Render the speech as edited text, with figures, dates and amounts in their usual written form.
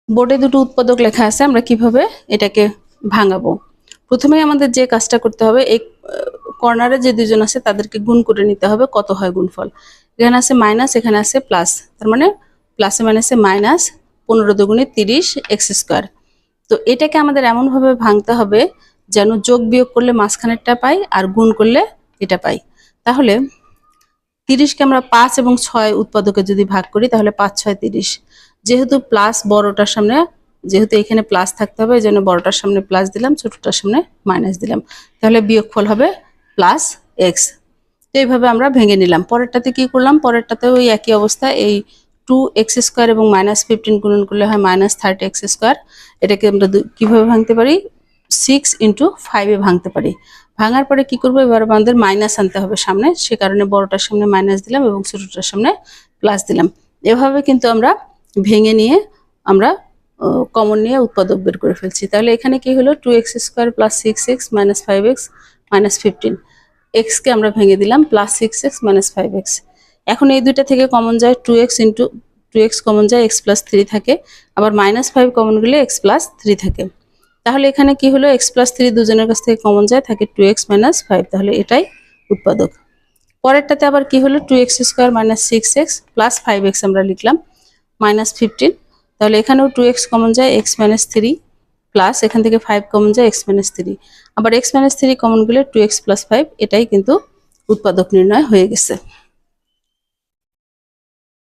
বোর্ডে দুটো উৎপাদক লেখা আছে, আমরা কিভাবে এটাকে ভাঙাবো। প্রথমে আমাদের যে কাজটা করতে হবে, এই কর্নারে যে দুজন আছে তাদেরকে গুণ করে নিতে হবে কত হয় গুণফল। এখানে আছে মাইনাস, এখানে আছে প্লাস, তার মানে প্লাসে মাইনাসে মাইনাস 15 দুগুণে 30 এক্স স্কোয়ার। তো এটাকে আমাদের এমনভাবে ভাঙতে হবে যেন যোগ বিয়োগ করলে মাঝখানেরটা পাই আর গুণ করলে এটা পাই। তাহলে 30কে আমরা 5 এবং 6 উৎপাদকে যদি ভাগ করি তাহলে 5 6 30। যেহেতু প্লাস বড়টার সামনে, যেহেতু এখানে প্লাস থাকতে হবে, এই জন্য বড়টার সামনে প্লাস দিলাম, ছোটটার সামনে মাইনাস দিলাম, তাহলে বিয়োগফল হবে প্লাস এক্স। তো এইভাবে আমরা ভেঙে নিলাম। পরেরটাতে কি করলাম, পরেরটাতে ওই একই অবস্থা, এই 2x স্কোয়ার এবং -15 গুণন করলে হয় -30x স্কোয়ার। এটাকে আমরা কিভাবে ভাঙতে পারি, 6 × 5 এ ভাঙতে পারি। ভাঙার পরে কি করবো, এবার আমাদের মাইনাস আনতে হবে সামনে, সে কারণে বড়টার সামনে মাইনাস দিলাম এবং ছোটটার সামনে প্লাস দিলাম। এভাবে কিন্তু আমরা ভেঙে নিয়ে আমরা কমন নিয়ে উৎপাদক বের করে ফেলছি। তাহলে এখানে কি হলো, 2x square plus 6x minus 5x minus 15। এক্সকে আমরা ভেঙে দিলাম, প্লাস 6x মাইনাস 5x। এখন এই দুইটা থেকে কমন যায়, 2x × 2x কমন যায়, x প্লাস 3 থাকে, আবার -5 কমন গেলে x প্লাস 3 থাকে। তাহলে এখানে কি হলো, x প্লাস 3 দুজনের কাছ থেকে কমন যায়, থাকে 2x মাইনাস 5, তাহলে এটাই উৎপাদক। পরেরটাতে আবার কি হলো, 2x square minus 6x plus 5x আমরা লিখলাম -15। তাহলে এখানেও 2x কমন যায়, x মাইনাস 3 প্লাস এখান থেকে 5 কমন যায়, x মাইনাস 3, আবার x মাইনাস 3 কমন গেলে 2x প্লাস 5, এটাই কিন্তু উৎপাদক নির্ণয় হয়ে গেছে।